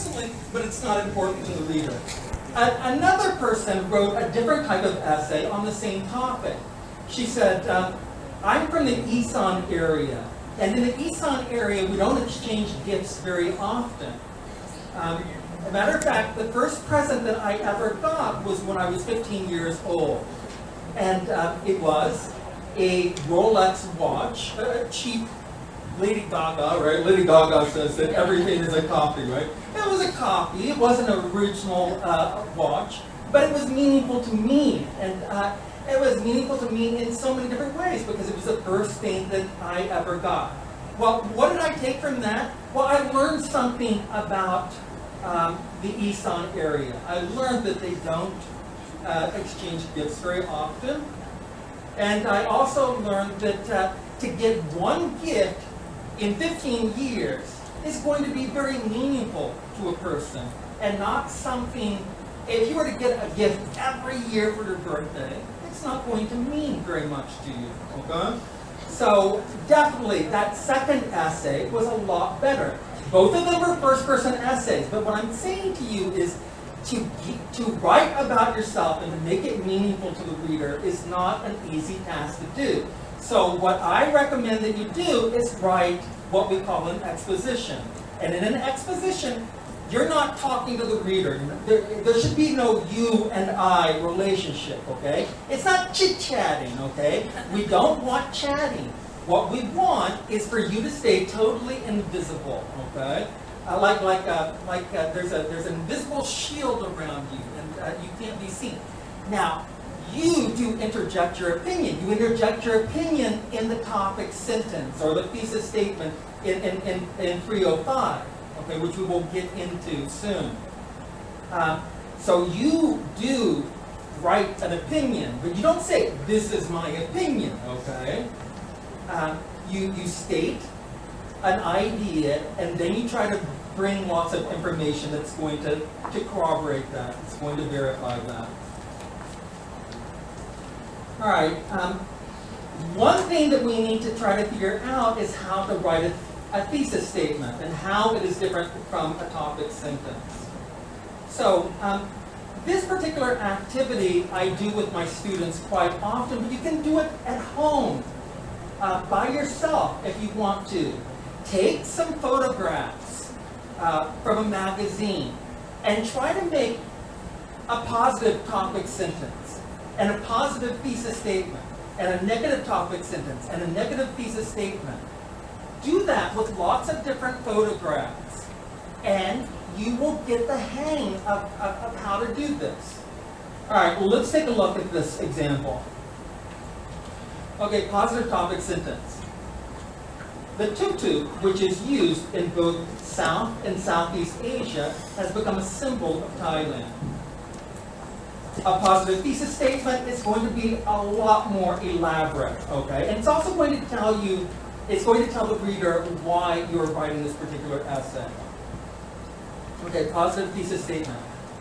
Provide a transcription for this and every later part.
personally, but it's not important to the reader. Another person wrote a different type of essay on the same topic. She said, I'm from the Isan area, and in the Isan area, we don't exchange gifts very often. As a matter of fact, the first present that I ever got was when I was 15 years old. And it was a Rolex watch, cheap. Lady Gaga, right? Lady Gaga says that everything is a copy, right? It was a copy. It wasn't an original watch, but it was meaningful to me. And it was meaningful to me in so many different ways because it was the first thing that I ever got. Well, what did I take from that? Well, I learned something about the Isan area. I learned that they don't exchange gifts very often. And I also learned that to get one gift in 15 years is going to be very meaningful to a person and not something, if you were to get a gift every year for your birthday, it's not going to mean very much to you, okay? So definitely that second essay was a lot better. Both of them were first-person essays, but what I'm saying to you is to write about yourself and to make it meaningful to the reader is not an easy task to do. So what I recommend that you do is write what we call an exposition. And in an exposition, you're not talking to the reader. There should be no you and I relationship, okay? It's not chit-chatting, okay? We don't want chatting. What we want is for you to stay totally invisible, okay? There's an invisible shield around you, and you can't be seen. Now, you do interject your opinion. You interject your opinion in the topic sentence or the thesis statement in 305, okay, which we will get into soon. So you do write an opinion, but you don't say, this is my opinion, okay? You state an idea, and then you try to bring lots of information that's going to corroborate that. It's going to verify that. All right. One thing that we need to try to figure out is how to write a thesis statement and how it is different from a topic sentence. So this particular activity I do with my students quite often, but you can do it at home by yourself if you want to. Take some photographs from a magazine and try to make a positive topic sentence and a positive thesis statement and a negative topic sentence and a negative thesis statement. Do that with lots of different photographs and you will get the hang of how to do this. All right, well, let's take a look at this example. Okay, positive topic sentence. The tuk-tuk, which is used in both South and Southeast Asia, has become a symbol of Thailand. A positive thesis statement is going to be a lot more elaborate, okay? And it's also going to tell you, it's going to tell the reader why you're writing this particular essay. Okay, positive thesis statement.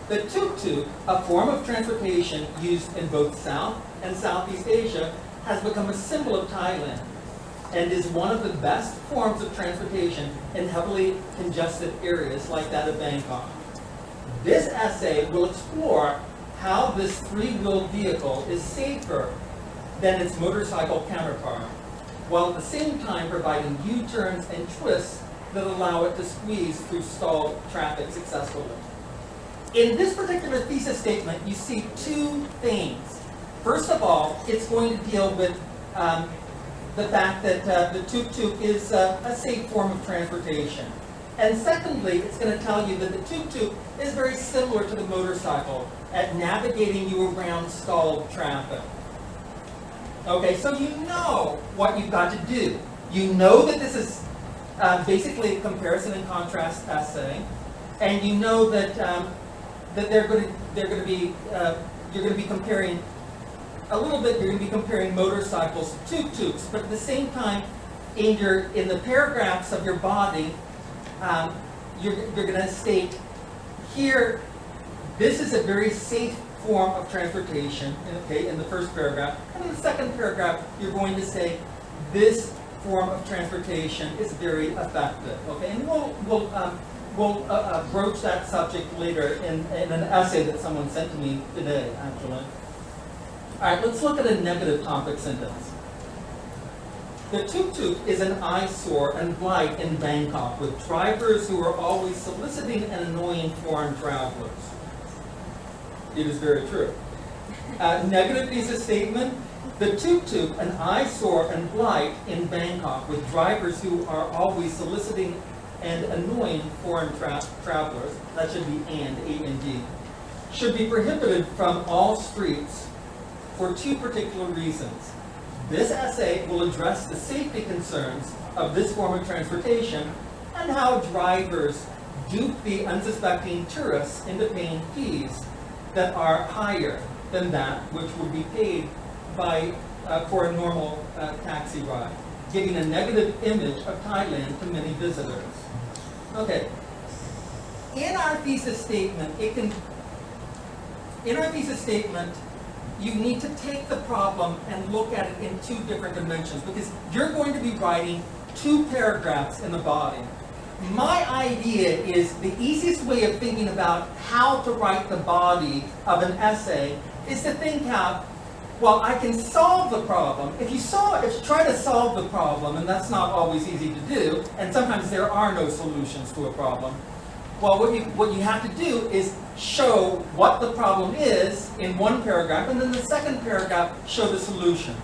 The tuk-tuk, a form of transportation used in both South and Southeast Asia, has become a symbol of Thailand and is one of the best forms of transportation in heavily congested areas like that of Bangkok. This essay will explore how this three-wheeled vehicle is safer than its motorcycle counterpart, while at the same time providing U-turns and twists that allow it to squeeze through stalled traffic successfully. In this particular thesis statement, you see two things. First of all, it's going to deal with the fact that the tuk-tuk is a safe form of transportation. And secondly, it's going to tell you that the tuk-tuk is very similar to the motorcycle at navigating you around stalled traffic. Okay, so you know what you've got to do. You know that this is basically a comparison and contrast essay, and you know that that you're going to be comparing a little bit. You're going to be comparing motorcycles to tuk-tuks, but at the same time, in the paragraphs of your body, you're going to state here, this is a very safe form of transportation, okay, in the first paragraph. And in the second paragraph, you're going to say, this form of transportation is very effective, okay? And we'll broach that subject later in an essay that someone sent to me today, actually. All right, let's look at a negative topic sentence. The tuk-tuk is an eyesore and blight in Bangkok, with drivers who are always soliciting and annoying foreign travelers. It is very true. Negative piece of statement. The tuk-tuk, an eyesore and blight in Bangkok, with drivers who are always soliciting and annoying foreign travelers. That should be and, A-N-D. Should be prohibited from all streets for two particular reasons. This essay will address the safety concerns of this form of transportation and how drivers dupe the unsuspecting tourists into paying fees that are higher than that which would be paid for a normal taxi ride, giving a negative image of Thailand to many visitors. Okay, in our thesis statement, you need to take the problem and look at it in two different dimensions, because you're going to be writing two paragraphs in the body. My idea is the easiest way of thinking about how to write the body of an essay is to think out, well, I can solve the problem. If you try to solve the problem, and that's not always easy to do, and sometimes there are no solutions to a problem, well, what you have to do is show what the problem is in one paragraph, and then the second paragraph show the solution.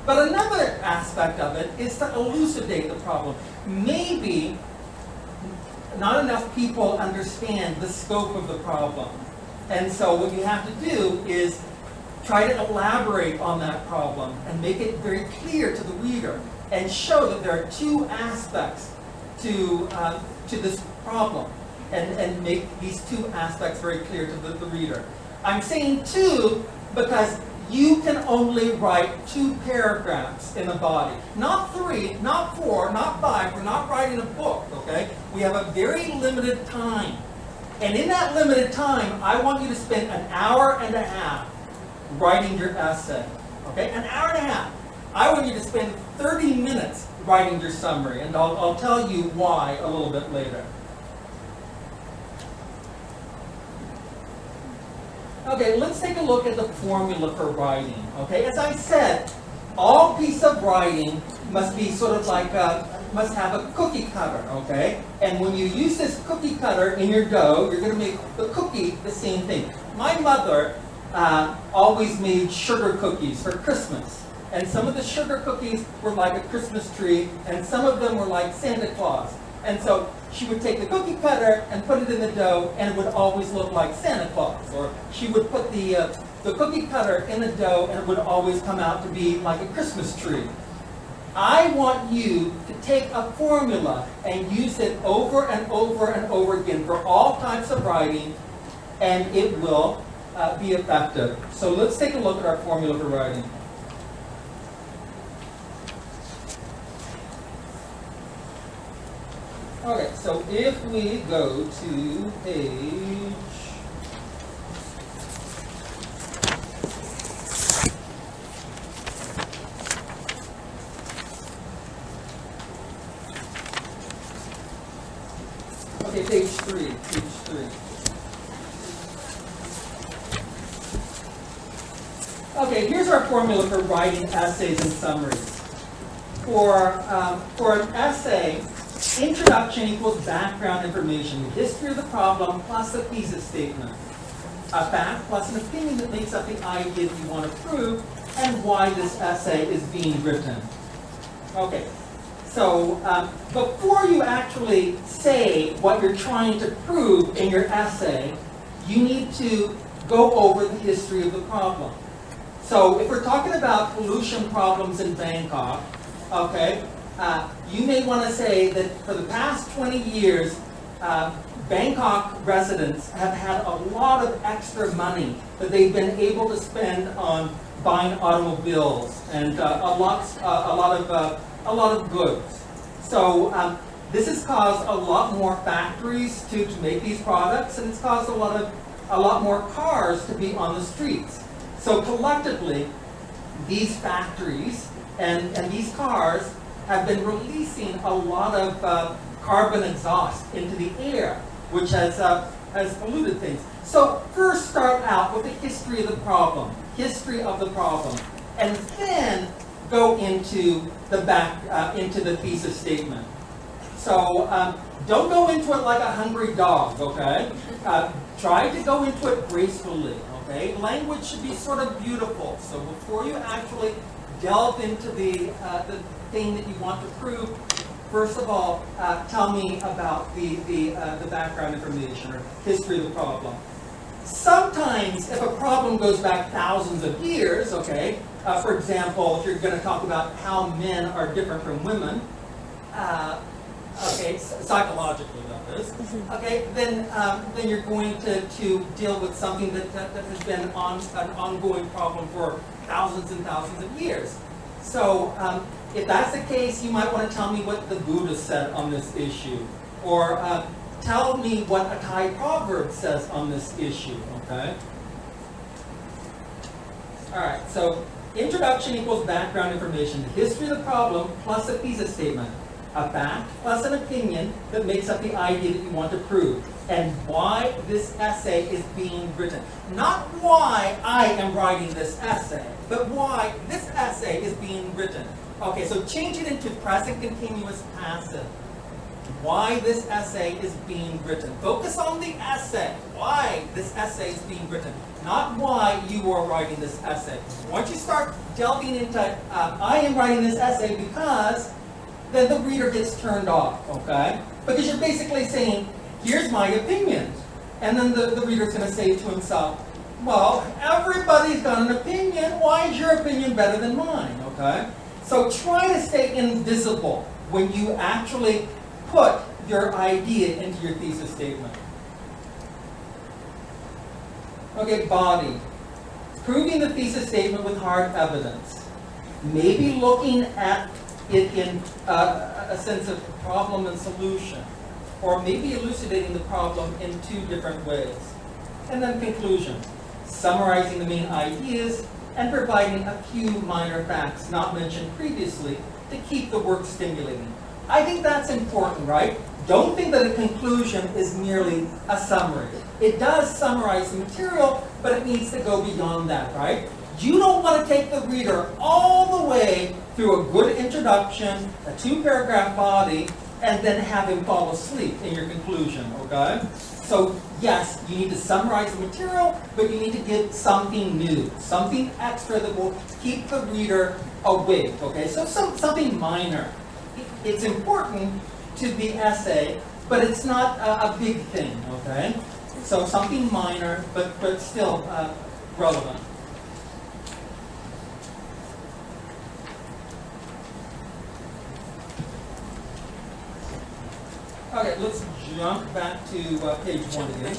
But another aspect of it is to elucidate the problem. Maybe not enough people understand the scope of the problem. And so what you have to do is try to elaborate on that problem and make it very clear to the reader and show that there are two aspects to this problem. And make these two aspects very clear to the reader. I'm saying two because you can only write two paragraphs in a body. Not three, not four, not five. We're not writing a book, okay? We have a very limited time. And in that limited time, I want you to spend an hour and a half writing your essay, okay? An hour and a half. I want you to spend 30 minutes writing your summary, and I'll tell you why a little bit later. Okay, let's take a look at the formula for writing. Okay, as I said, all piece of writing must be sort of like must have a cookie cutter. Okay, and when you use this cookie cutter in your dough, you're going to make the cookie the same thing. My mother always made sugar cookies for Christmas, and some of the sugar cookies were like a Christmas tree, and some of them were like Santa Claus. And so she would take the cookie cutter and put it in the dough, and it would always look like Santa Claus. Or she would put the cookie cutter in the dough, and it would always come out to be like a Christmas tree. I want you to take a formula and use it over and over and over again for all types of writing, and it will be effective. So let's take a look at our formula for writing. Okay, so if we go to page page 3. Okay, here's our formula for writing essays and summaries. For an essay, introduction equals background information, the history of the problem plus the thesis statement. A fact plus an opinion that makes up the idea that you want to prove and why this essay is being written. Okay, so before you actually say what you're trying to prove in your essay, you need to go over the history of the problem. So if we're talking about pollution problems in Bangkok, okay, you may want to say that for the past 20 years, Bangkok residents have had a lot of extra money that they've been able to spend on buying automobiles and a lot of goods. So this has caused a lot more factories to make these products, and it's caused a lot more cars to be on the streets. So collectively, these factories and these cars have been releasing a lot of carbon exhaust into the air. which has polluted things. So first start out with the history of the problem, and then go into the thesis statement. So don't go into it like a hungry dog, okay? Try to go into it gracefully, okay? Language should be sort of beautiful. So before you actually delve into the thing that you want to prove, first of all, tell me about the background information or history of the problem. Sometimes, if a problem goes back thousands of years, okay, for example, if you're going to talk about how men are different from women, okay, psychologically that is, okay, then you're going to deal with something that has been an ongoing problem for thousands and thousands of years. So if that's the case, you might want to tell me what the Buddha said on this issue, or tell me what a Thai proverb says on this issue, okay? All right, so introduction equals background information, the history of the problem plus a thesis statement, a fact plus an opinion that makes up the idea that you want to prove, and why this essay is being written. Not why I am writing this essay, but why this essay is being written. Okay, so change it into present continuous passive. Why this essay is being written. Focus on the essay. Why this essay is being written. Not why you are writing this essay. Once you start delving into, I am writing this essay because, then the reader gets turned off, okay? Because you're basically saying, here's my opinion. And then the reader's going to say to himself, well, everybody's got an opinion. Why is your opinion better than mine, okay? So try to stay invisible when you actually put your idea into your thesis statement. Okay, body. Proving the thesis statement with hard evidence. Maybe looking at it in a sense of problem and solution, or maybe elucidating the problem in two different ways. And then conclusion. Summarizing the main ideas and providing a few minor facts not mentioned previously to keep the work stimulating. I think that's important, right? Don't think that a conclusion is merely a summary. It does summarize the material, but it needs to go beyond that, right? You don't want to take the reader all the way through a good introduction, a 2-paragraph body, and then have him fall asleep in your conclusion, okay? So yes, you need to summarize the material, but you need to give something new, something extra that will keep the reader awake, okay? So something minor. It's important to the essay, but it's not a big thing, okay? So something minor, but still relevant. Okay, let's jump back to page 1 again.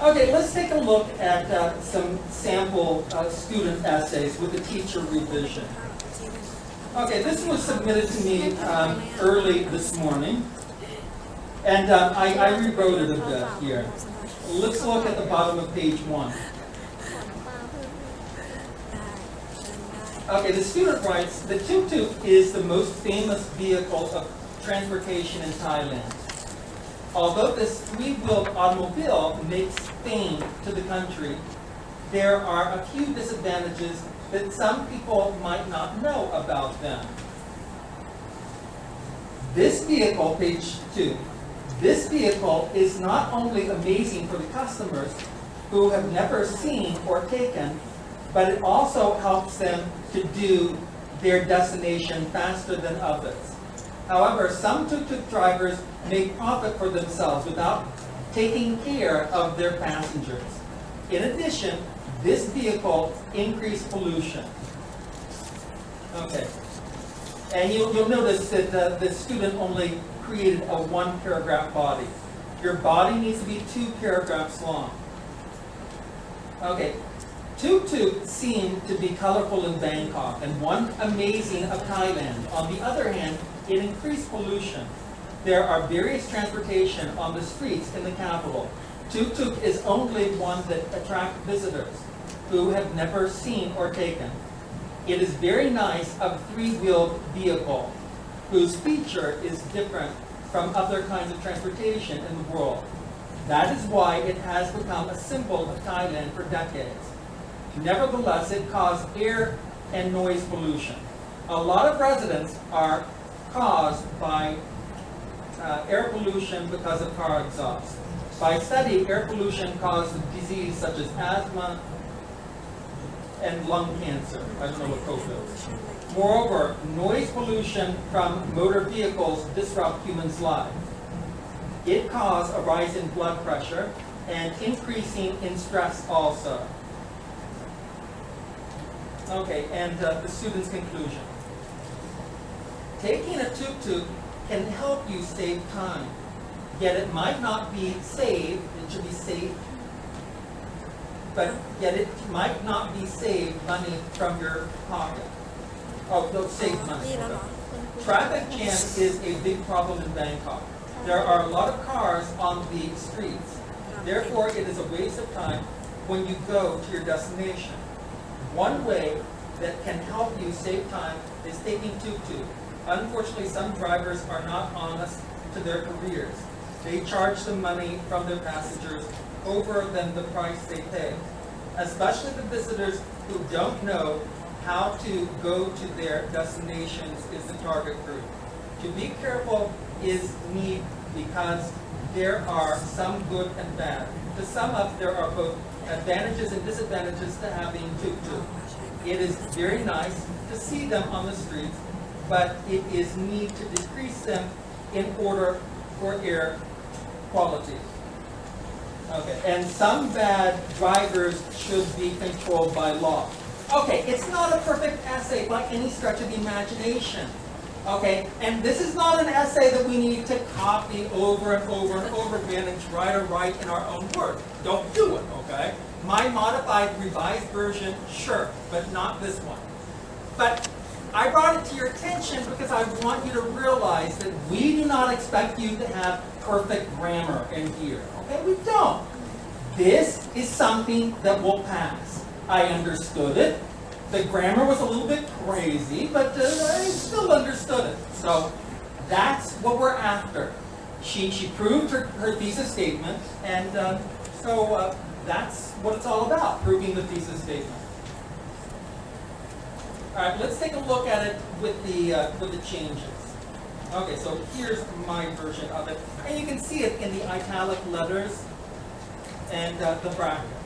Okay, let's take a look at some sample student essays with the teacher revision. Okay, this was submitted to me early this morning, and I rewrote it a bit here. Let's look at the bottom of page 1. Okay, the student writes, the tuk-tuk is the most famous vehicle of transportation in Thailand. Although this 3-wheeled automobile makes fame to the country, there are a few disadvantages that some people might not know about them. This vehicle, page 2, this vehicle is not only amazing for the customers who have never seen or taken, but it also helps them to do their destination faster than others. However, some tuk-tuk drivers make profit for themselves without taking care of their passengers. In addition, this vehicle increased pollution. Okay. And you'll notice that the student only created a 1-paragraph body. Your body needs to be 2 paragraphs long. Okay. Tuk-tuk seem to be colorful in Bangkok and one amazing of Thailand. On the other hand, it increased pollution. There are various transportation on the streets in the capital. Tuk-tuk is only one that attracts visitors who have never seen or taken. It is very nice of three-wheeled vehicle whose feature is different from other kinds of transportation in the world. That is why it has become a symbol of Thailand for decades. Nevertheless, it caused air and noise pollution. A lot of residents are caused by air pollution because of car exhaust. By study, air pollution causes disease such as asthma and lung cancer. I don't know what COVID is. Moreover, noise pollution from motor vehicles disrupt humans' lives. It causes a rise in blood pressure and increasing in stress also. Okay, and the student's conclusion. Taking a tuk-tuk can help you save time, yet it might not be saved, it should be safe, but yet it might not be saved money from your pocket. Oh, no, save money. Okay. Traffic jam is a big problem in Bangkok. There are a lot of cars on the streets. Therefore, it is a waste of time when you go to your destination. One way that can help you save time is taking tuk-tuk. Unfortunately, some drivers are not honest to their careers. They charge the money from their passengers over than the price they pay. Especially the visitors who don't know how to go to their destinations is the target group. To be careful is need because there are some good and bad. To sum up, there are both advantages and disadvantages to having tuk-tuk. It is very nice to see them on the streets, but it is need to decrease them in order for air quality. Okay, and some bad drivers should be controlled by law. Okay, it's not a perfect essay by any stretch of the imagination. Okay, and this is not an essay that we need to copy over and over and over again and try to write in our own words. Don't do it, okay? My modified, revised version, sure, but not this one. But I brought it to your attention because I want you to realize that we do not expect you to have perfect grammar in here, okay? We don't. This is something that will pass. I understood it. The grammar was a little bit crazy, but I still understood it. So that's what we're after. She proved her thesis statement, and so that's what it's all about, proving the thesis statement. All right, let's take a look at it with the changes. Okay, so here's my version of it, and you can see it in the italic letters and the brackets.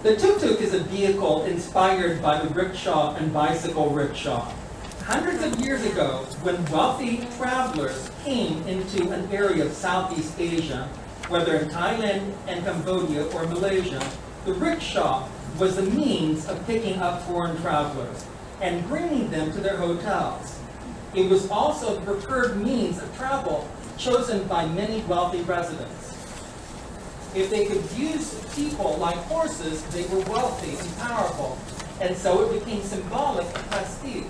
The tuk-tuk is a vehicle inspired by the rickshaw and bicycle rickshaw. Hundreds of years ago, when wealthy travelers came into an area of Southeast Asia, whether in Thailand and Cambodia or Malaysia, the rickshaw was the means of picking up foreign travelers and bringing them to their hotels. It was also the preferred means of travel chosen by many wealthy residents. If they could use people like horses, they were wealthy and powerful, and so it became symbolic of prestige.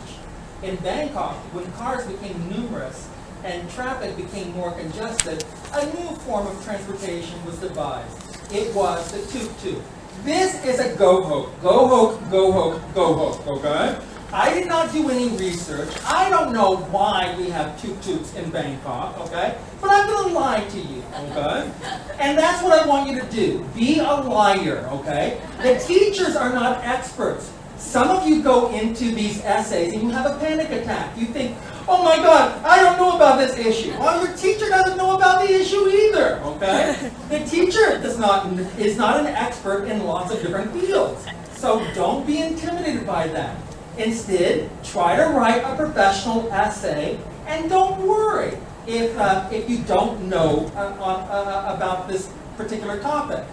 In Bangkok, when cars became numerous and traffic became more congested, a new form of transportation was devised. It was the tuk-tuk. This is a go-ho, go-ho, go-ho, go-ho, okay? I did not do any research. I don't know why we have tuk-tuks in Bangkok, okay? But I'm going to lie to you, okay? And that's what I want you to do. Be a liar, okay? The teachers are not experts. Some of you go into these essays and you have a panic attack. You think, oh my God, I don't know about this issue. Well, your teacher doesn't know about the issue either, okay? The teacher is not an expert in lots of different fields. So don't be intimidated by that. Instead, try to write a professional essay, and don't worry if you don't know about this particular topic.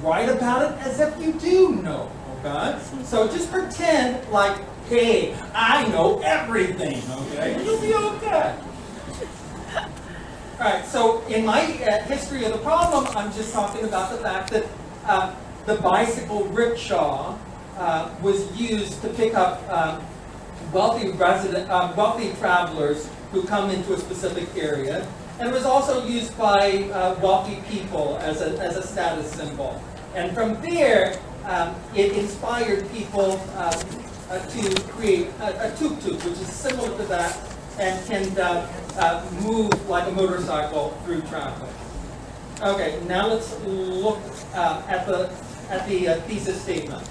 Write about it as if you do know, okay? So just pretend like, hey, I know everything, okay? You'll be okay. All right, so in my history of the problem, I'm just talking about the fact that the bicycle rickshaw was used to pick up wealthy travelers who come into a specific area, and it was also used by wealthy people as a status symbol. And from there, it inspired people to create a tuk-tuk, which is similar to that and can move like a motorcycle through traffic. Okay, now let's look at the thesis statement.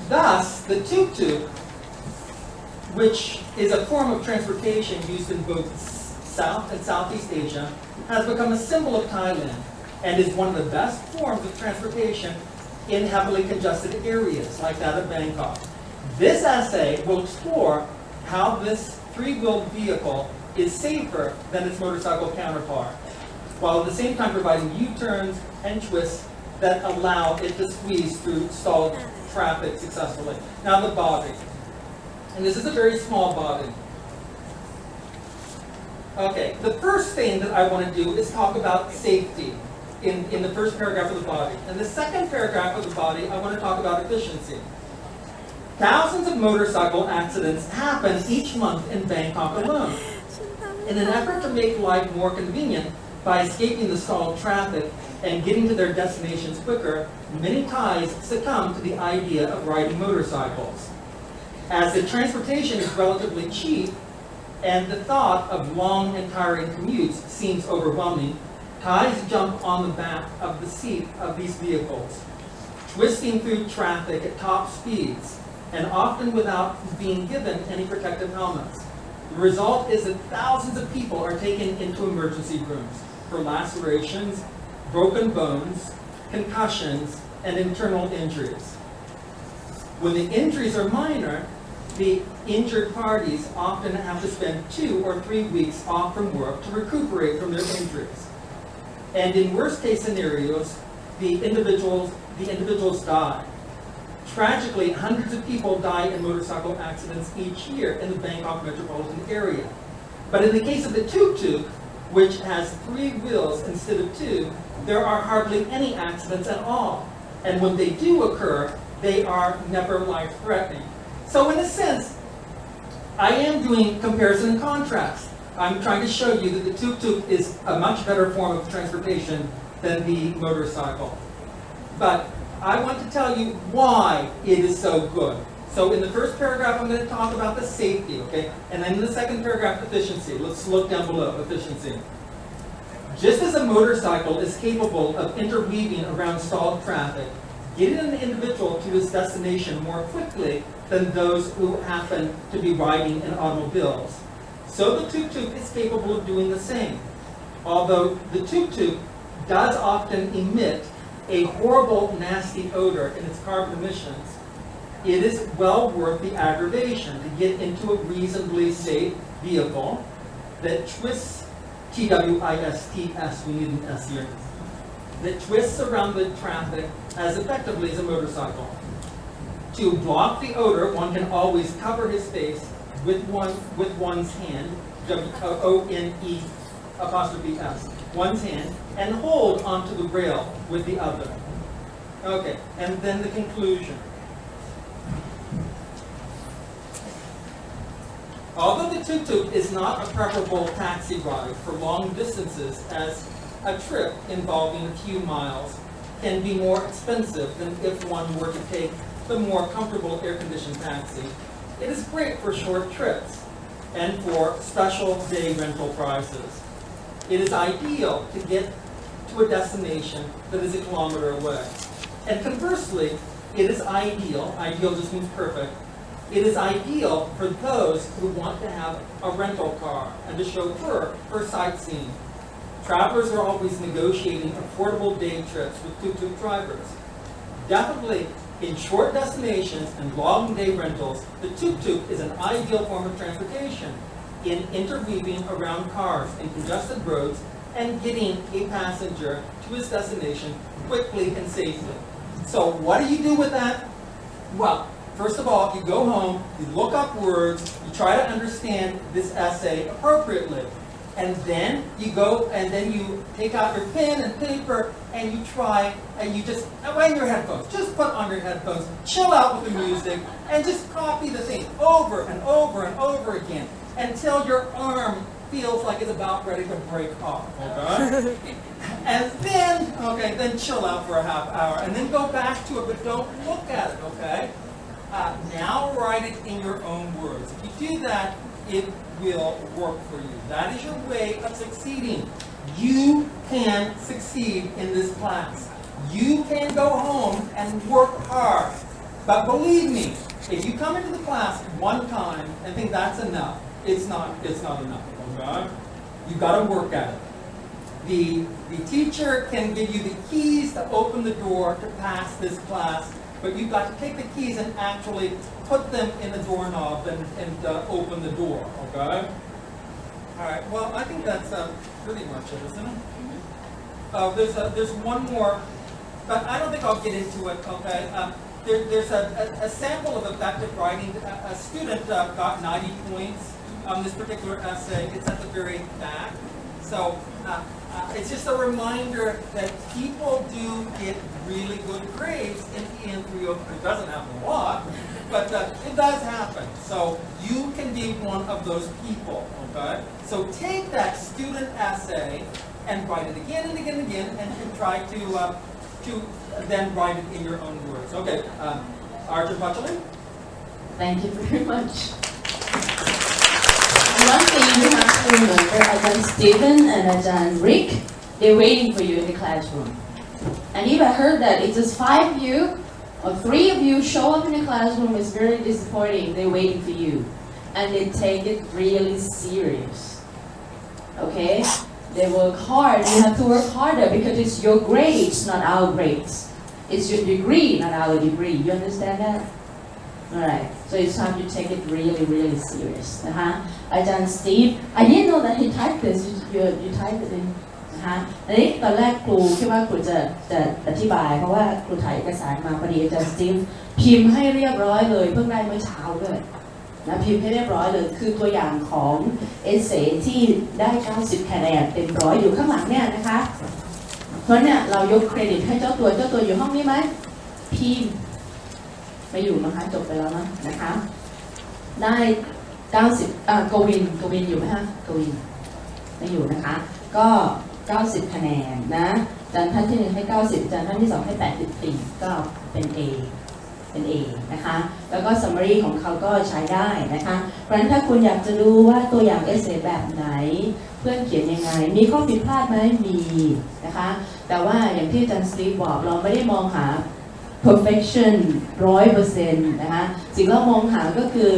Thus, the tuk-tuk, which is a form of transportation used in both South and Southeast Asia, has become a symbol of Thailand and is one of the best forms of transportation in heavily congested areas like that of Bangkok. This essay will explore how this three-wheeled vehicle is safer than its motorcycle counterpart, while at the same time providing U-turns and twists that allow it to squeeze through stalled traffic successfully. Now the body. And this is a very small body. Okay, the first thing that I want to do is talk about safety in the first paragraph of the body. In the second paragraph of the body, I want to talk about efficiency. Thousands of motorcycle accidents happen each month in Bangkok alone. In an effort to make life more convenient by escaping the stalled traffic and getting to their destinations quicker, many Thais succumb to the idea of riding motorcycles. As the transportation is relatively cheap and the thought of long and tiring commutes seems overwhelming, Thais jump on the back of the seat of these vehicles, twisting through traffic at top speeds, and often without being given any protective helmets. The result is that thousands of people are taken into emergency rooms for lacerations, broken bones, concussions, and internal injuries. When the injuries are minor, the injured parties often have to spend 2 or 3 weeks off from work to recuperate from their injuries. And in worst-case scenarios, the individuals die. Tragically, hundreds of people die in motorcycle accidents each year in the Bangkok metropolitan area. But in the case of the tuk-tuk, which has 3 wheels instead of 2, there are hardly any accidents at all. And when they do occur, they are never life-threatening. So in a sense, I am doing comparison and contrast. I'm trying to show you that the tuk-tuk is a much better form of transportation than the motorcycle. But I want to tell you why it is so good. So in the first paragraph, I'm going to talk about the safety, okay? And then in the second paragraph, efficiency. Let's look down below, efficiency. Just as a motorcycle is capable of interweaving around stalled traffic, getting an individual to his destination more quickly than those who happen to be riding in automobiles, so the tuk-tuk is capable of doing the same. Although the tuk-tuk does often emit a horrible, nasty odor in its carbon emissions, it is well worth the aggravation to get into a reasonably safe vehicle that twists, T-W-I-S-T-S, we need an S here, that twists around the traffic as effectively as a motorcycle. To block the odor, one can always cover his face with one's hand, O-N-E'-S, one's hand, and hold onto the rail with the other. Okay, and then the conclusion. Although the tuk-tuk is not a preferable taxi ride for long distances, as a trip involving a few miles can be more expensive than if one were to take the more comfortable air-conditioned taxi, it is great for short trips and for special day rental prices. It is ideal to get to a destination that is a kilometer away. And conversely, it is ideal just means perfect, it is ideal for those who want to have a rental car and a chauffeur for sightseeing. Travelers are always negotiating affordable day trips with tuk-tuk drivers. Definitely, in short destinations and long day rentals, the tuk-tuk is an ideal form of transportation in interweaving around cars in congested roads and getting a passenger to his destination quickly and safely. So what do you do with that? Well, first of all, you go home, you look up words, you try to understand this essay appropriately. And then you go and then you take out your pen and paper and you try and you just, and your headphones, just put on your headphones, chill out with the music, and just copy the thing over and over and over again until your arm feels like it's about ready to break off, okay? And then, okay, then chill out for a half hour, and then go back to it, but don't look at it, okay? Now write it in your own words. If you do that, it will work for you. That is your way of succeeding. You can succeed in this class. You can go home and work hard. But believe me, if you come into the class one time and think that's enough, it's not enough, okay? You've got to work at it. The teacher can give you the keys to open the door to pass this class, but you've got to take the keys and actually put them in the doorknob and open the door, okay? All right, well, I think that's pretty much it, isn't it? There's one more, but I don't think I'll get into it, okay? There's a sample of effective writing. A student got 90 points on this particular essay. It's at the very back. So it's just a reminder that people do get really good grades in the en305. It doesn't happen a lot, but it does happen. So you can be one of those people, okay? So take that student essay and write it again and again and again, and try to then write it in your own words. Okay, Arjun Pachali? Thank you very much. One thing you have to remember, Ajahn Stephen and Ajahn Rick, they're waiting for you in the classroom. And if I heard that it's just 5 of you or 3 of you show up in the classroom, it's very disappointing. They're waiting for you. And they take it really serious. Okay? They work hard. You have to work harder because it's your grades, not our grades. It's your degree, not our degree. You understand that? Alright, so it's time to take it really, really serious. Ajahn Steve, I didn't know that he typed this. You typed it in. อันนี้ตอนแรกครูคิดว่าครูจะอธิบายเพราะว่าครูถ่ายเอกสารมาพอดีอาจารย์สตีฟพิมพ์ให้เรียบร้อยเลยเพิ่งได้เมื่อเช้าด้วยนะพิมพ์ให้เรียบร้อยเลยคือตัวอย่างของเอเซที่ได้90คะแนนเต็มร้อยอยู่ข้างหลังเนี่ยนะคะเพราะเนี่ยเรายกเครดิตให้เจ้าตัวอยู่ห้องนี้ไหมพิมพ์ไม่อยู่นะคะจบไปแล้วนะคะได้90กวินอยู่ไหมคะกวินไม่อยู่นะคะก็90คะแนนนะอาจารย์ท่านที่1ให้90อาจารย์ท่านที่2ให้84ก็เป็น A นะคะแล้วก็ summary ของเขาก็ใช้ได้นะคะเพราะฉะนั้นถ้าคุณอยากจะรู้ว่าตัวอย่าง essay แบบไหนเพื่อนเขียนยังไงมีข้อผิดพลาดไหมมีนะคะแต่ว่าอย่างที่อาจารย์สตีฟบอกเราไม่ได้มองหา perfection 100% นะคะสิ่งที่เรามองหาก็คือ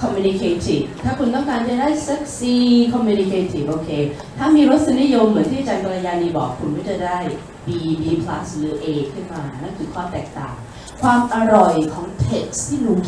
communicative ถ้าคุณต้องการจะได้สัก C communicative โอเคถ้ามีรสนิยมเหมือนที่อาจารย์กัลยาณีบอกคุณก็จะได้ B plus หรือ A ขึ้นมานั่นคือข้อแตกต่างความอร่อยของ text ที่ลุง